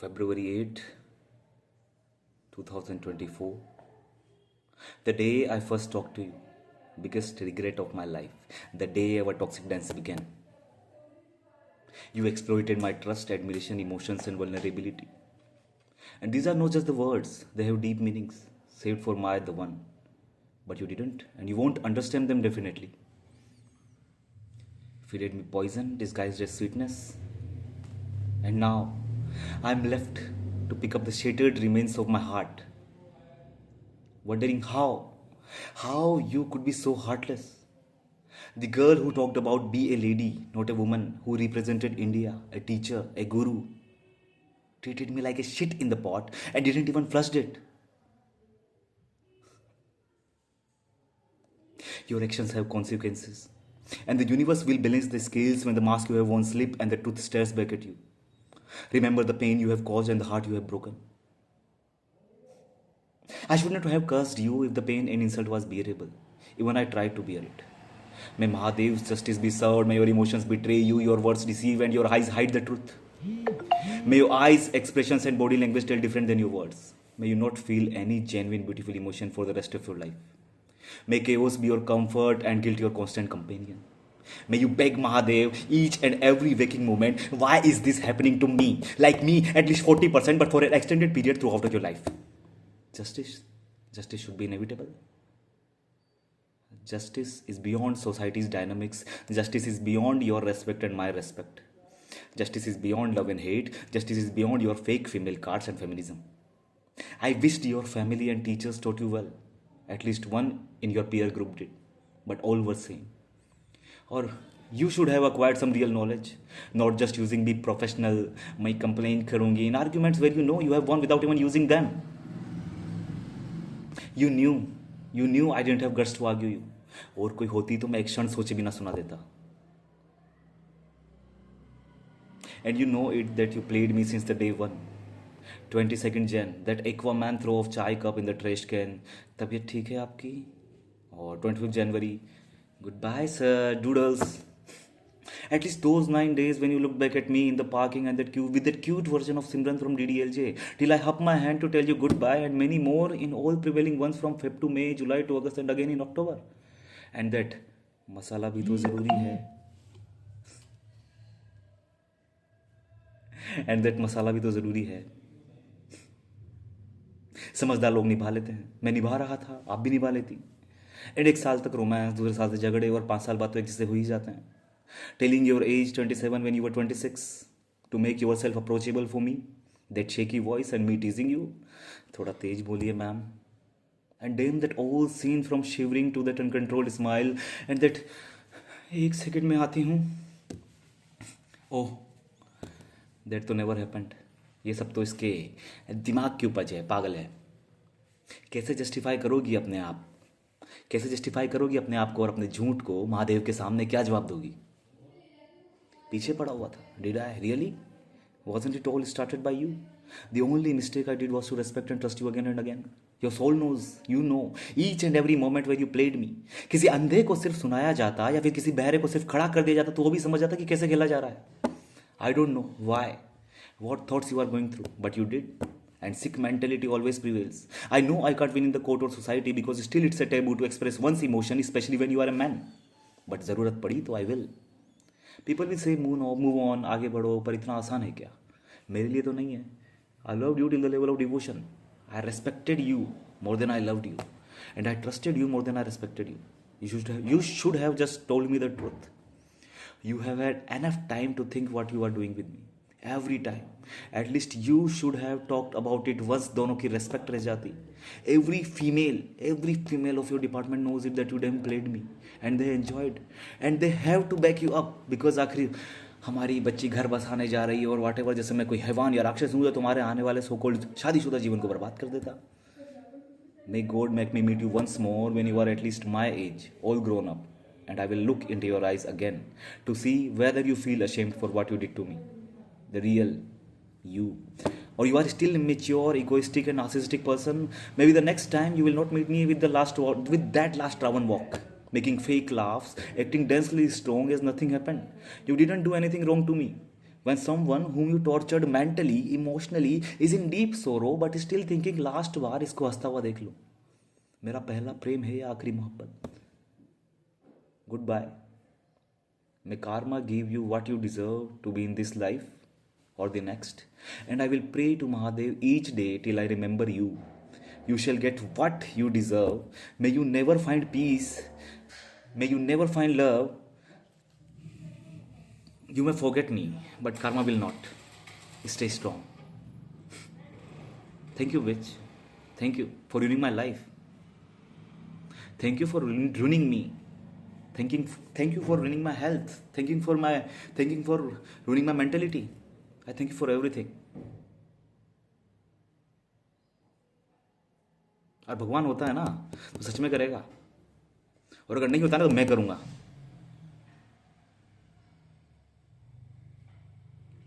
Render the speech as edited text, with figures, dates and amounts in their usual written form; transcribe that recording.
February 8, 2024. The day I first talked to you. Biggest regret of my life. The day our toxic dance began. You exploited my trust, admiration, emotions, and vulnerability. And these are not just the words, they have deep meanings. Saved for my the one. But you didn't, and you won't understand them definitely. Feeded me poison disguised as sweetness. And now, I'm left to pick up the shattered remains of my heart, wondering how you could be so heartless. The girl who talked about be a lady, not a woman, who represented India, a teacher, a guru, treated me like a shit in the pot and didn't even flush it. Your actions have consequences, and the universe will balance the scales when the mask you have worn slip and the truth stares back at you. Remember the pain you have caused and the heart you have broken. I should not have cursed you if the pain and insult was bearable. Even I tried to bear it. May Mahadev's justice be served, may your emotions betray you, your words deceive, and your eyes hide the truth. May your eyes, expressions, and body language tell different than your words. May you not feel any genuine, beautiful emotion for the rest of your life. May chaos be your comfort and guilt your constant companion. May you beg Mahadev each and every waking moment, why is this happening to me? Like me, at least 40%, but for an extended period throughout your life. Justice should be inevitable. Justice is beyond society's dynamics. Justice is beyond your respect and my respect. Justice is beyond love and hate. Justice is beyond your fake female cards and feminism. I wished your family and teachers taught you well. At least one in your peer group did. But all were same. Or you should have acquired some real knowledge. Not just using be professional. मैं complain करूँगी in arguments where you know you have won without even using them. You knew I didn't have guts to argue you. और कोई होती तो मैं एक क्षण सोचे बिना सुना देता. And you know it that you played me since the day one. 22nd Jan, that Aquaman throw of chai cup in the trash can. तबीयत ठीक है आपकी? और 25th January, goodbye sir, doodles. At least those 9 days when you look back at me in the parking and with that cute version of Simran from DDLJ, till I up my hand to tell you goodbye, and many more in all prevailing ones from Feb to May, July to August, and again in October. And that मसाला भी तो ज़रूरी है. And that मसाला भी तो ज़रूरी है. समझदार लोग निभा लेते हैं. मैं निभा रहा था, आप भी निभा लेती. एंड 1 साल तक रोमांस, दूसरे साल से झगड़े, और 5 साल बाद तो एक जैसे हो ही जाते हैं. Telling your age 27 when you were 26 to make yourself approachable for me. That shaky voice and me teasing you. थोड़ा तेज बोलिए ma'am. And damn that old scene from shivering to that uncontrolled smile and that 1 second में आती हूँ. Oh, that तो never happened. ये सब तो इसके दिमाग की उपज है, पागल है. कैसे जस्टिफाई करोगी अपने आप? कैसे जस्टिफाई करोगी अपने आप को और अपने झूठ को? महादेव के सामने क्या जवाब दोगी? पीछे पड़ा हुआ था. Did I really? Wasn't it all started by you? The only mistake I did was to respect and trust you again and again. Your soul knows, you know, each and every moment where you played me. किसी अंधे को सिर्फ सुनाया जाता या फिर किसी बहरे को सिर्फ खड़ा कर दिया जाता तो वो भी समझ जाता कि कैसे खेला जा रहा है. I don't know why, what thoughts you are going through, but you did. And sick mentality always prevails. I know I can't win in the court or society because still it's a taboo to express one's emotion, especially when you are a man. But ज़रूरत पड़ी तो I will. People will say move on, आगे बढ़ो, पर इतना आसान है क्या? मेरे लिए तो नहीं है. I loved you till the level of devotion. I respected you more than I loved you. And I trusted you more than I respected you. You should have just told me the truth. You have had enough time to think what you are doing with me. Every time. At least you should have talked about it once दोनों की respect रह जाती. Every female of your department knows it that you damn played me. And they enjoyed. And they have to back you up. Because आखिर हमारी बच्ची घर बसाने जा रही है और whatever, जैसे मैं कोई हैवान या राक्षस हूँ तो तुम्हारे आने वाले सो कॉल्ड शादीशुदा जीवन को बर्बाद कर देता. May God make me meet you once more when you are at least my age, all grown up. And I will look into your eyes again to see whether you feel ashamed for what you did to me. The real you. Or you are still immature, egoistic and narcissistic person. Maybe the next time you will not meet me with that last Ravan walk. Making fake laughs, acting densely strong as nothing happened. You didn't do anything wrong to me. When someone whom you tortured mentally, emotionally is in deep sorrow but still thinking last बार इसको हंसता हुआ देख लो, मेरा पहला प्रेम है या आखिरी मोहब्बत, good bye. May karma give you what you deserve to be in this life or the next. And I will pray to Mahadev each day till I remember you. You shall get what you deserve. May you never find peace. May you never find love. You may forget me, but karma will not. Stay strong. Thank you, bitch. Thank you for ruining my life. Thank you for ruining me. Thank you for ruining my health. Thanking for ruining my mentality. I thank you for everything. और भगवान होता है ना तो सच में करेगा, और अगर नहीं होता ना तो मैं करूँगा.